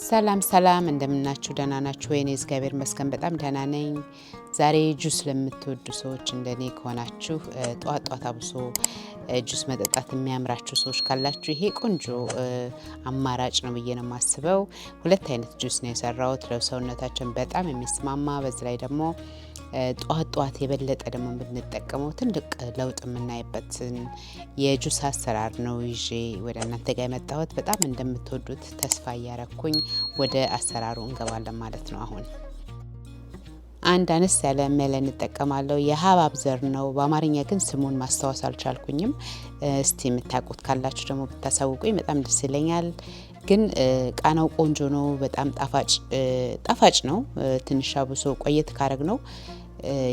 ሰላም እንደምናችሁ ደህና ናችሁ ወይ? እኔ እግዚአብሔር ይመስገን በጣም ደህና ነኝ። ዛሬ ጁስ ለምትወዱ ሰዎች እንደኔ ከሆናችሁ ጧት አብሶ ጁስ መጠጣት የሚያምራችሁ ሰዎች ካላችሁ ይሄ ቆንጆ አማራጭ ነው ብዬ ነው የማስበው። ሁለት አይነት ጁስ ነው የሰራሁት ለሰውነታችን በጣም የሚስማማ በዚህ ላይ ደግሞ ጧት የበለጠ ደግሞ ብንጠቀመው ትልቅ ለውጥ የምናይበትን የጁስ አሰራር ነው ይዤ ወደ እናንተ ጋር የመጣሁት። በጣም እንደምትወዱት ተስፋ እያረኩኝ ወደ አሰራሩ እንገባለን ማለት ነው። አሁን አንድ አነስ ያለ ሜለን እጠቀማለሁ። የሀባብ ዘር ነው። በአማርኛ ግን ስሙን ማስታወስ አልቻልኩኝም። እስቲ የምታውቁት ካላችሁ ደግሞ ብታሳውቁኝ በጣም ደስ ይለኛል። ግን ቃናው ቆንጆ ነው። በጣም ጣፋጭ ነው። ትንሽ አብሶ ቆየት ካረግ ነው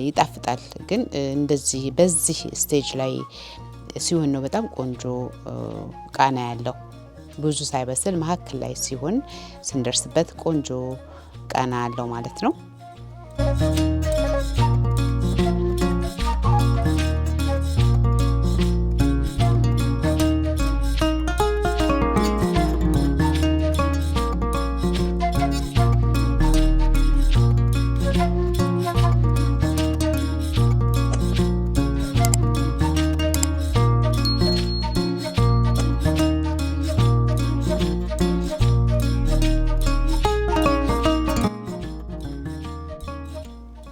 ይጣፍጣል። ግን እንደዚህ በዚህ ስቴጅ ላይ ሲሆን ነው በጣም ቆንጆ ቃና ያለው። ብዙ ሳይበስል መሀከል ላይ ሲሆን ስንደርስበት ቆንጆ ቃና ያለው ማለት ነው።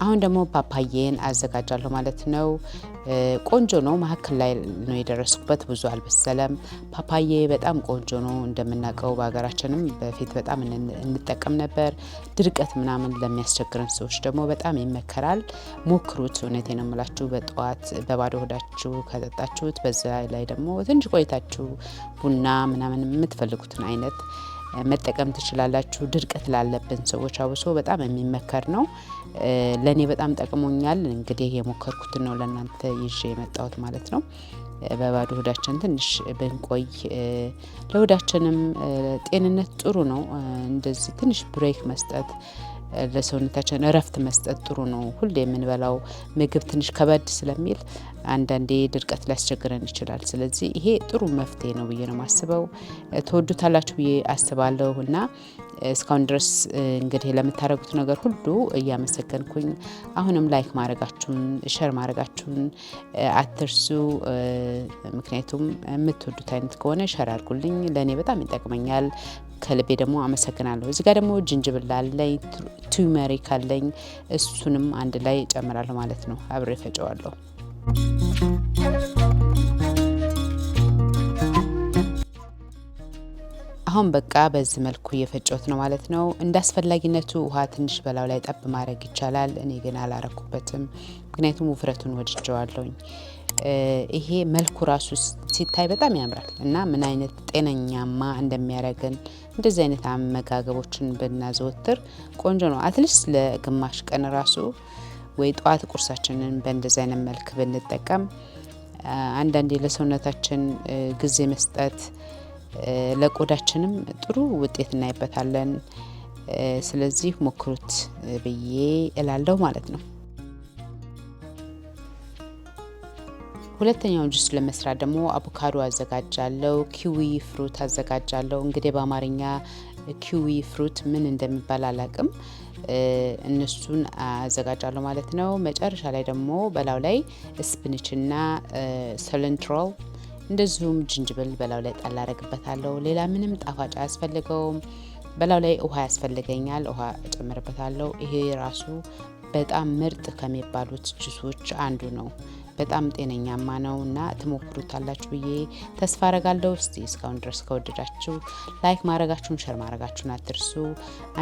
አሁን ደግሞ ፓፓዬን አዘጋጃለሁ ማለት ነው። ቆንጆ ነው። መሀከል ላይ ነው የደረስኩበት። ብዙ አልበሰለም። ፓፓዬ በጣም ቆንጆ ነው። እንደምናውቀው በሀገራችንም በፊት በጣም እንጠቀም ነበር። ድርቀት ምናምን ለሚያስቸግረን ሰዎች ደግሞ በጣም ይመከራል። ሞክሩት። እውነቴ ነው የምላችሁ። በጠዋት በባዶ ሆዳችሁ ከጠጣችሁት በዛ ላይ ደግሞ ትንሽ ቆይታችሁ ቡና ምናምን የምትፈልጉትን አይነት መጠቀም ትችላላችሁ። ድርቀት ላለብን ሰዎች አብሶ በጣም የሚመከር ነው። ለኔ በጣም ጠቅሞኛል። እንግዲህ የሞከርኩት ነው ለእናንተ ይዤ የመጣሁት ማለት ነው። በባዶ ሆዳችን ትንሽ ብንቆይ ለሆዳችንም ጤንነት ጥሩ ነው። እንደዚህ ትንሽ ብሬክ መስጠት ለሰውነታችን እረፍት መስጠት ጥሩ ነው። ሁሌ የምንበላው ምግብ ትንሽ ከበድ ስለሚል አንዳንዴ ድርቀት ሊያስቸግረን ይችላል። ስለዚህ ይሄ ጥሩ መፍትሄ ነው ብዬ ነው የማስበው። ተወዱታላችሁ ብዬ አስባለሁ እና እስካሁን ድረስ እንግዲህ ለምታደርጉት ነገር ሁሉ እያመሰገንኩኝ አሁንም ላይክ ማድረጋችሁን ሸር ማድረጋችሁን አትርሱ። ምክንያቱም የምትወዱት አይነት ከሆነ ሸር አድርጉልኝ፣ ለእኔ በጣም ይጠቅመኛል። ከልቤ ደግሞ አመሰግናለሁ። እዚህ ጋር ደግሞ ጅንጅብል አለኝ፣ ቱርመሪክ አለኝ። እሱንም አንድ ላይ ጨምራለሁ ማለት ነው። አብሬ ፈጨዋለሁ። አሁን በቃ በዚህ መልኩ እየፈጨሁት ነው ማለት ነው። እንደ አስፈላጊነቱ ውሃ ትንሽ በላው ላይ ጠብ ማድረግ ይቻላል። እኔ ግን አላረኩበትም፣ ምክንያቱም ውፍረቱን ወድጀዋለሁኝ። ይሄ መልኩ ራሱ ሲታይ በጣም ያምራል እና ምን አይነት ጤነኛማ እንደሚያደርገን እንደዚህ አይነት አመጋገቦችን ብናዘወትር ቆንጆ ነው። አትሊስት ለግማሽ ቀን ራሱ ወይ ጧት ቁርሳችንን በእንደዚህ አይነት መልክ ብንጠቀም አንዳንዴ ለሰውነታችን ጊዜ መስጠት ለቆዳችንም ጥሩ ውጤት እናይበታለን። ስለዚህ ሞክሩት ብዬ እላለሁ ማለት ነው። ሁለተኛው ጁስ ለመስራት ደግሞ አቮካዶ አዘጋጃለሁ፣ ኪዊ ፍሩት አዘጋጃለሁ። እንግዲህ በአማርኛ ኪዊ ፍሩት ምን እንደሚባል አላቅም። እነሱን አዘጋጃለሁ ማለት ነው። መጨረሻ ላይ ደግሞ በላው ላይ ስፒናችና ሰለንትሮል እንደዚሁም ጅንጅብል በላው ላይ ጣል አደርግበታለሁ። ሌላ ምንም ጣፋጭ አያስፈልገውም። በላው ላይ ውሃ ያስፈልገኛል፣ ውሃ እጨምርበታለሁ። ይሄ ራሱ በጣም ምርጥ ከሚባሉት ጁሶች አንዱ ነው። በጣም ጤነኛማ ነው እና ትሞክሩታላችሁ ብዬ ተስፋ አረጋለሁ። እስቲ እስካሁን ድረስ ከወደዳችሁ ላይክ ማድረጋችሁን ሸር ማድረጋችሁን አትርሱ።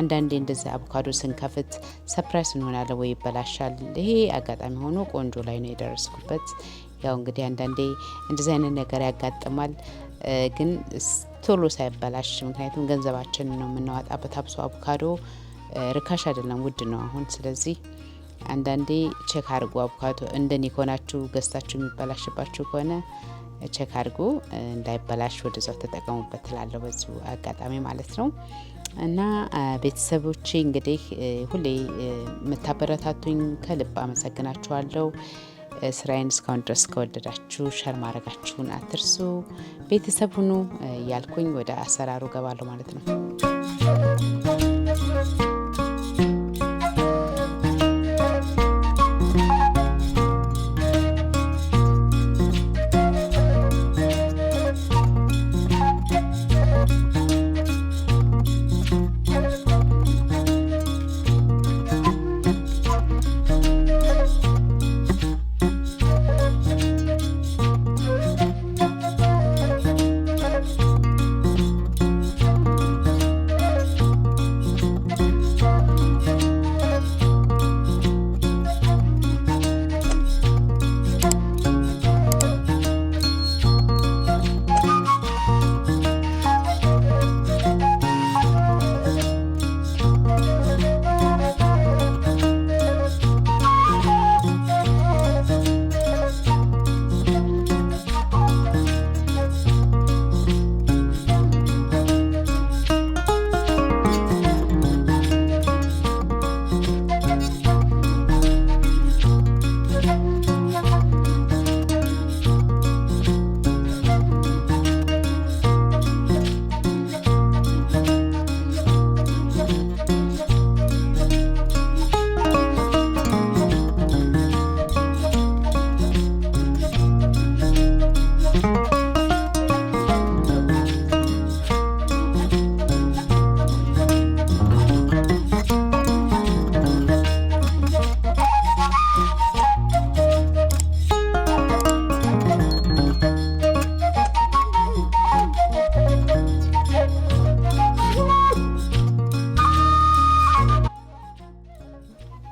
አንዳንዴ እንደዚህ አቮካዶ ስንከፍት ሰርፕራይዝ እንሆናለን ወይ ይበላሻል። ይሄ አጋጣሚ ሆኖ ቆንጆ ላይ ነው የደረስኩበት። ያው እንግዲህ አንዳንዴ እንደዚህ አይነት ነገር ያጋጥማል፣ ግን ቶሎ ሳይበላሽ፣ ምክንያቱም ገንዘባችን ነው የምናወጣበት። አብሶ አቮካዶ ርካሽ አይደለም፣ ውድ ነው አሁን። ስለዚህ አንዳንዴ ቼክ አድርጉ። አቮካዶ እንደኔ ከሆናችሁ ገዝታችሁ የሚበላሽባችሁ ከሆነ ቼክ አድርጉ፣ እንዳይበላሽ ወደዛው ተጠቀሙበት እላለሁ በዚሁ አጋጣሚ ማለት ነው። እና ቤተሰቦቼ እንግዲህ ሁሌ የምታበረታቱኝ ከልብ አመሰግናችኋለሁ። ስራዬን እስካሁን ድረስ ከወደዳችሁ ሸር ማድረጋችሁን አትርሱ። ቤተሰብ ሁኑ ያልኩኝ ወደ አሰራሩ ገባለሁ ማለት ነው።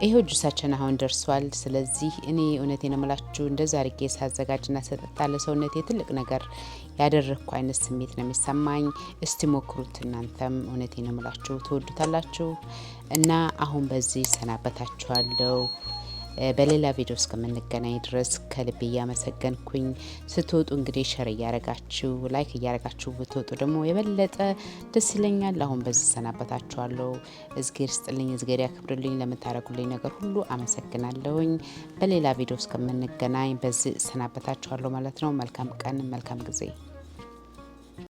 ይሄው ጁሳችን አሁን ደርሷል። ስለዚህ እኔ እውነቴን እምላችሁ እንደዛ አድርጌ ሳዘጋጅና ሰጠጣ ለሰውነቴ ትልቅ ነገር ያደረኩ አይነት ስሜት ነው የሚሰማኝ። እስቲ ሞክሩት እናንተም፣ እውነቴን እምላችሁ ትወዱታላችሁ። እና አሁን በዚህ ሰናበታችኋለሁ። በሌላ ቪዲዮ እስከምንገናኝ ድረስ ከልቤ እያመሰገንኩኝ ስትወጡ እንግዲህ ሸር እያረጋችሁ ላይክ እያረጋችሁ ብትወጡ ደግሞ የበለጠ ደስ ይለኛል። አሁን በዚህ ሰናበታችኋለሁ። እዝጌር ስጥልኝ፣ እዝጌር ያክብርልኝ። ለምታረጉልኝ ነገር ሁሉ አመሰግናለሁኝ። በሌላ ቪዲዮ እስከምንገናኝ በዚህ ሰናበታችኋለሁ ማለት ነው። መልካም ቀን፣ መልካም ጊዜ